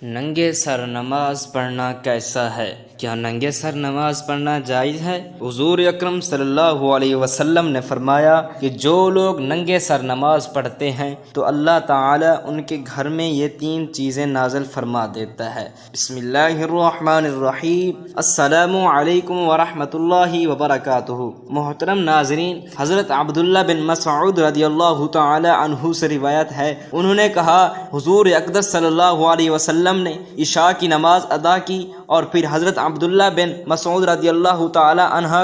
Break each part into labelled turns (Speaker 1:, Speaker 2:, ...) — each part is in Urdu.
Speaker 1: ننگے سر نماز پڑھنا کیسا ہے؟ کیا ننگے سر نماز پڑھنا جائز ہے؟ حضور اکرم صلی اللہ علیہ وسلم نے فرمایا کہ جو لوگ ننگے سر نماز پڑھتے ہیں تو اللہ تعالی ان کے گھر میں یہ 3 چیزیں نازل فرما دیتا ہے۔ بسم اللہ الرحمن الرحیم، السلام علیکم ورحمۃ اللہ وبرکاتہ۔ محترم ناظرین، حضرت عبداللہ بن مسعود رضی اللہ تعالی عنہ سے روایت ہے، انہوں نے کہا حضور اقدس صلی اللہ علیہ وسلم نے عشاء کی نماز ادا کی اور پھر حضرت عبداللہ بن مسعود رضی اللہ تعالی عنہ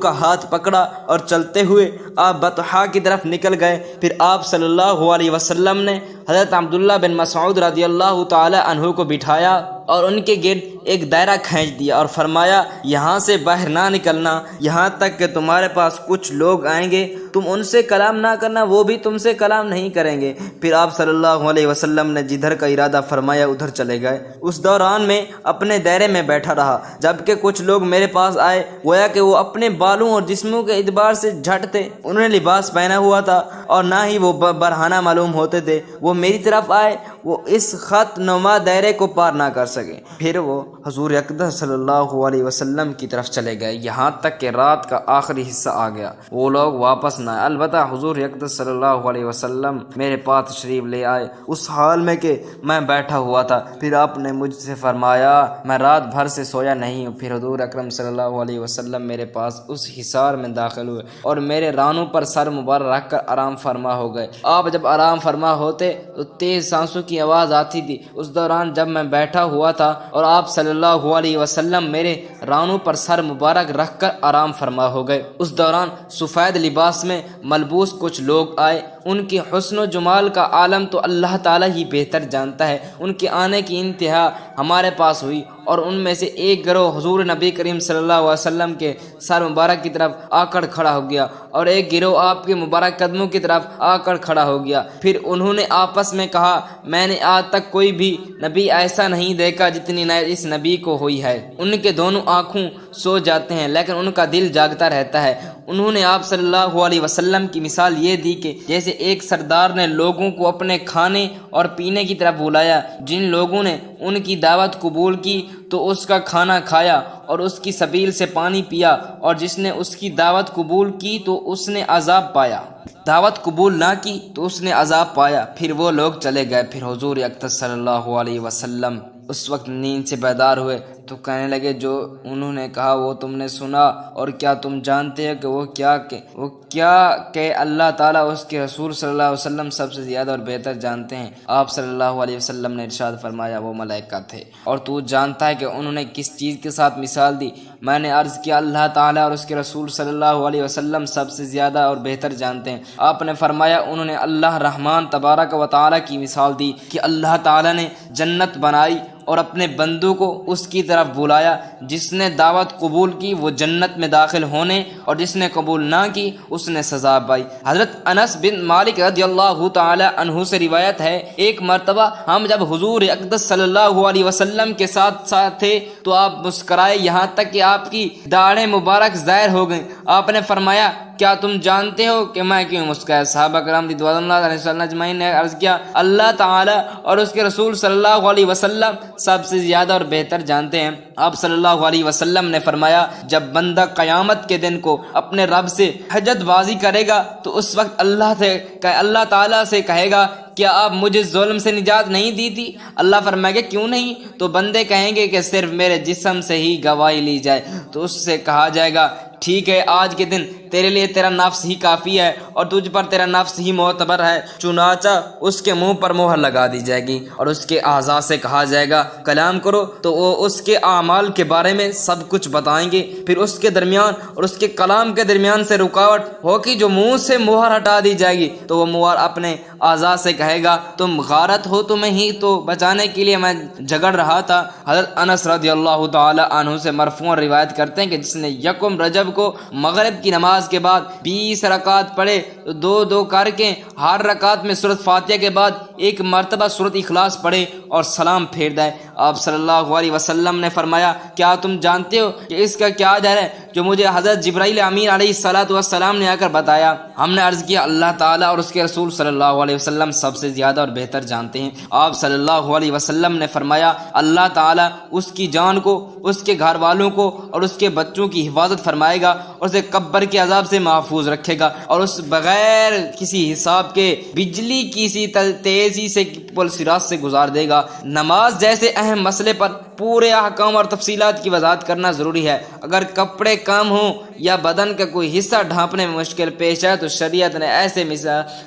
Speaker 1: کا ہاتھ پکڑا اور چلتے ہوئے آپ بطحا کی طرف نکل گئے۔ پھر آپ صلی اللہ علیہ وسلم نے حضرت عبداللہ بن مسعود رضی اللہ تعالی عنہ کو بٹھایا اور ان کے گرد ایک دائرہ کھینچ دیا اور فرمایا یہاں سے باہر نہ نکلنا یہاں تک کہ تمہارے پاس کچھ لوگ آئیں گے، تم ان سے کلام نہ کرنا، وہ بھی تم سے کلام نہیں کریں گے۔ پھر آپ صلی اللہ علیہ وسلم نے جدھر کا ارادہ فرمایا ادھر چلے گئے۔ اس دوران میں اپنے دائرے میں بیٹھا رہا، جبکہ کچھ لوگ میرے پاس آئے، گویا کہ وہ اپنے بالوں اور جسموں کے اعتبار سے جھٹ تھے، انہوں نے لباس پہنا ہوا تھا اور نہ ہی وہ برہنہ معلوم ہوتے تھے۔ وہ میری طرف آئے، وہ اس خط نما دائرے کو پار نہ کر سکے، پھر وہ حضور اقدس صلی اللہ علیہ وسلم کی طرف چلے گئے، یہاں تک کہ رات کا آخری حصہ آ گیا، وہ لوگ واپس نہ آئے۔ البتہ حضور اقدس صلی اللہ علیہ وسلم میرے پاس تشریف لے آئے اس حال میں کہ میں بیٹھا ہوا تھا۔ پھر آپ نے مجھ سے فرمایا میں رات بھر سے سویا نہیں ہوں۔ پھر حضور اکرم صلی اللہ علیہ وسلم میرے پاس اس حصار میں داخل ہوئے اور میرے رانوں پر سر مبارک رکھ کر آرام فرما ہو گئے۔ آپ جب آرام فرما ہوتے تو تیز سانسوں کی آواز آتی تھی۔ اس دوران جب میں بیٹھا ہوا تھا اور آپ صلی اللہ علیہ وسلم میرے رانوں پر سر مبارک رکھ کر آرام فرما ہو گئے، اس دوران سفید لباس میں ملبوس کچھ لوگ آئے۔ ان کی حسن و جمال کا عالم تو اللہ تعالیٰ ہی بہتر جانتا ہے۔ ان کے آنے کی انتہا ہمارے پاس ہوئی اور ان میں سے ایک گروہ حضور نبی کریم صلی اللہ علیہ وسلم کے سر مبارک کی طرف آ کر کھڑا ہو گیا اور ایک گروہ آپ کے مبارک قدموں کی طرف آ کر کھڑا ہو گیا۔ پھر انہوں نے آپس میں کہا میں نے آج تک کوئی بھی نبی ایسا نہیں دیکھا جتنی نیت اس نبی کو ہوئی ہے۔ ان کے دونوں آنکھوں سو جاتے ہیں لیکن ان کا دل جاگتا رہتا ہے۔ انہوں نے آپ صلی اللہ علیہ وسلم کی مثال یہ دی کہ جیسے ایک سردار نے لوگوں کو اپنے کھانے اور پینے کی طرف بلایا، جن لوگوں نے ان کی دعوت قبول کی تو اس کا کھانا کھایا اور اس کی سبیل سے پانی پیا، اور جس نے اس کی دعوت قبول کی تو اس نے عذاب پایا، دعوت قبول نہ کی تو اس نے عذاب پایا۔ پھر وہ لوگ چلے گئے۔ پھر حضور اقدس صلی اللہ علیہ وسلم اس وقت نیند سے بیدار ہوئے تو کہنے لگے جو انہوں نے کہا وہ تم نے سنا، اور کیا تم جانتے ہو کہ وہ کیا کہ اللہ تعالیٰ اس کے رسول صلی اللہ علیہ وسلم سب سے زیادہ اور بہتر جانتے ہیں؟ آپ صلی اللہ علیہ وسلم نے ارشاد فرمایا وہ ملائکہ تھے۔ اور تو جانتا ہے کہ انہوں نے کس چیز کے ساتھ مثال دی؟ میں نے عرض کیا اللہ تعالیٰ اور اس کے رسول صلی اللہ علیہ وسلم سب سے زیادہ اور بہتر جانتے ہیں۔ آپ نے فرمایا انہوں نے اللہ رحمان تبارک و تعالیٰ کی مثال دی کہ اللہ تعالیٰ نے جنت بنائی اور اپنے بندوں کو اس کی طرف بلایا، جس نے دعوت قبول کی وہ جنت میں داخل ہونے اور جس نے قبول نہ کی اس نے سزا پائی۔ حضرت انس بن مالک رضی اللہ تعالی عنہ سے روایت ہے ایک مرتبہ ہم جب حضور اقدس صلی اللہ علیہ وسلم کے ساتھ تھے تو آپ مسکرائے یہاں تک کہ آپ کی داڑھیں مبارک ظاہر ہو گئیں۔ آپ نے فرمایا کیا تم جانتے ہو کہ میں کیوں مسکرایا؟ صحابہ کرام رضوان اللہ علیہ وسلم اجمعین نے عرض کیا اللہ تعالی اور اس کے رسول صلی اللہ علیہ وسلم سب سے زیادہ اور بہتر جانتے ہیں۔ آپ صلی اللہ علیہ وسلم نے فرمایا جب بندہ قیامت کے دن کو اپنے رب سے حجت بازی کرے گا تو اس وقت اللہ تعالیٰ سے کہے گا کیا آپ مجھے ظلم سے نجات نہیں دی تھی؟ اللہ فرمائے گا کیوں نہیں؟ تو بندے کہیں گے کہ صرف میرے جسم سے ہی گواہی لی جائے۔ تو اس سے کہا جائے گا ٹھیک ہے آج کے دن تیرے لیے تیرا نفس ہی کافی ہے اور تجھ پر تیرا نفس ہی معتبر ہے۔ چنانچہ اس کے منہ پر مہر لگا دی جائے گی اور اس کے اعضاء سے کہا جائے گا کلام کرو، تو وہ اس کے اعمال کے بارے میں سب کچھ بتائیں گے۔ پھر اس کے درمیان اور اس کے کلام کے درمیان سے رکاوٹ ہوگی جو منہ سے مہر ہٹا دی جائے گی، تو وہ مہر اپنے اعضاء سے کہے گا تم غارت ہو، تمہیں ہی تو بچانے کے لیے میں جھگڑ رہا تھا۔ حضرت انس رضی اللہ تعالی عنہ سے مرفوعاً روایت کرتے ہیں کہ جس نے یکم رجب کو مغرب کی نماز کے بعد 20 رکعت پڑھے تو 2 کر کے ہر رکعت میں سورۃ فاتحہ کے بعد ایک مرتبہ سورۃ اخلاص پڑھے اور سلام پھیر دے، آپ صلی اللہ علیہ وسلم نے فرمایا کیا تم جانتے ہو کہ اس کا کیا اجر ہے جو مجھے حضرت جبرائیل امین علیہ الصلوۃ والسلام نے آ کر بتایا؟ ہم نے عرض کیا اللہ تعالیٰ اور اس کے رسول صلی اللہ علیہ وسلم سب سے زیادہ اور بہتر جانتے ہیں۔ آپ صلی اللہ علیہ وسلم نے فرمایا اللہ تعالیٰ اس کی جان کو، اس کے گھر والوں کو اور اس کے بچوں کی حفاظت فرمائے گا اور اسے قبر کے عذاب سے محفوظ رکھے گا اور اس بغیر کسی حساب کے بجلی کی سی تیزی سے پل صراط سے گزار دے گا۔ نماز جیسے اہم مسئلے پر پورے احکام اور تفصیلات کی وضاحت کرنا ضروری ہے۔ اگر کپڑے کم ہوں یا بدن کا کوئی حصہ ڈھانپنے میں مشکل پیش ہے تو شریعت نے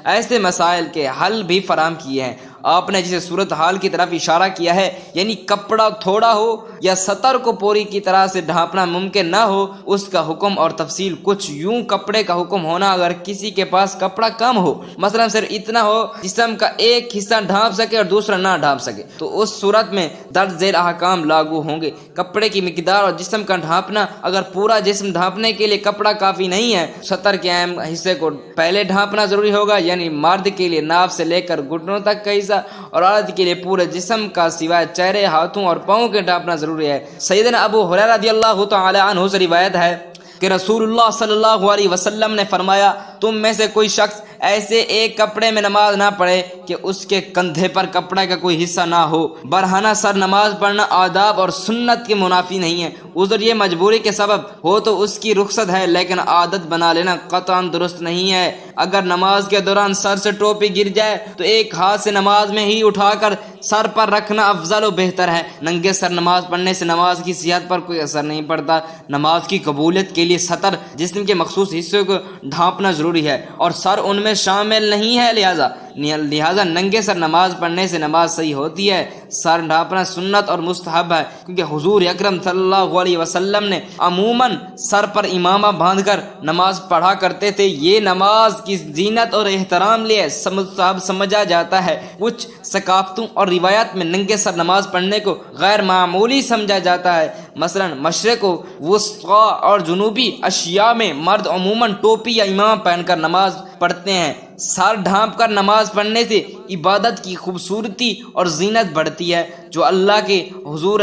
Speaker 1: ایسے مسائل کے حل بھی فراہم کیے ہیں۔ آپ نے جسے صورتحال کی طرف اشارہ کیا ہے، یعنی کپڑا تھوڑا ہو یا سطر کو پوری کی طرح سے ڈھانپنا ممکن نہ ہو، اس کا حکم اور تفصیل کچھ یوں کپڑے کا حکم ہونا اگر کسی کے پاس کپڑا کم ہو، مثلا صرف اتنا ہو جسم کا ایک حصہ ڈھانپ سکے اور دوسرا نہ ڈھانپ سکے، تو اس صورت میں درج ذیل احکام لاگو ہوں گے۔ کپڑے کی مقدار اور جسم کا ڈھانپنا، اگر پورا جسم ڈھانپنے کے لیے کپڑا کافی نہیں ہے، سطر کے اہم حصے کو پہلے ڈھانپنا ضروری ہوگا، یعنی مرد کے لیے ناف سے لے کر گھٹنوں تک کا حصہ اور عورت کے لیے پورے جسم کا سوائے چہرے، ہاتھوں اور پاؤں کے ڈھانپنا ضروری ہے۔ سیدنا ابو ہریرہ رضی اللہ تعالی عنہ سے روایت ہے کہ رسول اللہ صلی اللہ علیہ وسلم نے فرمایا تم میں سے کوئی شخص ایسے ایک کپڑے میں نماز نہ پڑھے کہ اس کے کندھے پر کپڑے کا کوئی حصہ نہ ہو۔ برہنہ سر نماز پڑھنا آداب اور سنت کے منافی نہیں ہے۔ عذر یہ مجبوری کے سبب ہو تو اس کی رخصت ہے، لیکن عادت بنا لینا قطعاً درست نہیں ہے۔ اگر نماز کے دوران سر سے ٹوپی گر جائے تو ایک ہاتھ سے نماز میں ہی اٹھا کر سر پر رکھنا افضل و بہتر ہے۔ ننگے سر نماز پڑھنے سے نماز کی صحت پر کوئی اثر نہیں پڑتا۔ نماز کی قبولیت کے لیے سطر جسم کے مخصوص حصوں کو ڈھانپنا ضروری ہے اور سر ان میں شامل نہیں ہے، لہذا ننگے سر نماز پڑھنے سے نماز صحیح ہوتی ہے۔ سر ڈھانپنا سنت اور مستحب ہے، کیونکہ حضور اکرم صلی اللہ علیہ وسلم نے عموماً سر پر امامہ باندھ کر نماز پڑھا کرتے تھے۔ یہ نماز کی زینت اور احترام لیے مستحب سمجھا جاتا ہے۔ کچھ ثقافتوں اور روایات میں ننگے سر نماز پڑھنے کو غیر معمولی سمجھا جاتا ہے۔ مثلا مشرق و وسطی اور جنوبی اشیاء میں مرد عموماً ٹوپی یا امامہ پہن کر نماز پڑھتے ہیں۔ سر ڈھانپ کر نماز پڑھنے سے عبادت کی خوبصورتی اور زینت بڑھتی ہے، جو اللہ کے حضور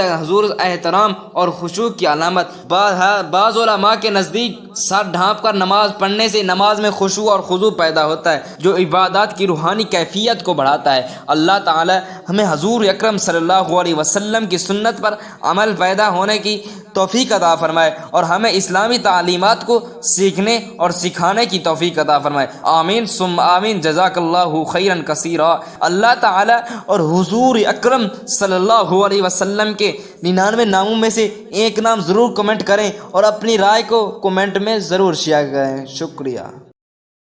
Speaker 1: احترام اور خشوع کی علامت۔ بعض علماء کے نزدیک سر ڈھانپ کر نماز پڑھنے سے نماز میں خشوع اور خضوع پیدا ہوتا ہے، جو عبادات کی روحانی کیفیت کو بڑھاتا ہے۔ اللہ تعالی ہمیں حضور اکرم صلی اللہ علیہ وسلم کی سنت پر عمل پیدا ہونے کی توفیق عطا فرمائے اور ہمیں اسلامی تعلیمات کو سیکھنے اور سکھانے کی توفیق عطا فرمائے۔ آمین ثم آمین۔ جزاک اللہ خیرا کثیرا۔ اللہ تعالی اور حضور اکرم صلی اللہ علیہ وسلم کے 99 ناموں میں سے ایک نام ضرور کمنٹ کریں اور اپنی رائے کو کمنٹ میں ضرور شیئر کریں۔ شکریہ۔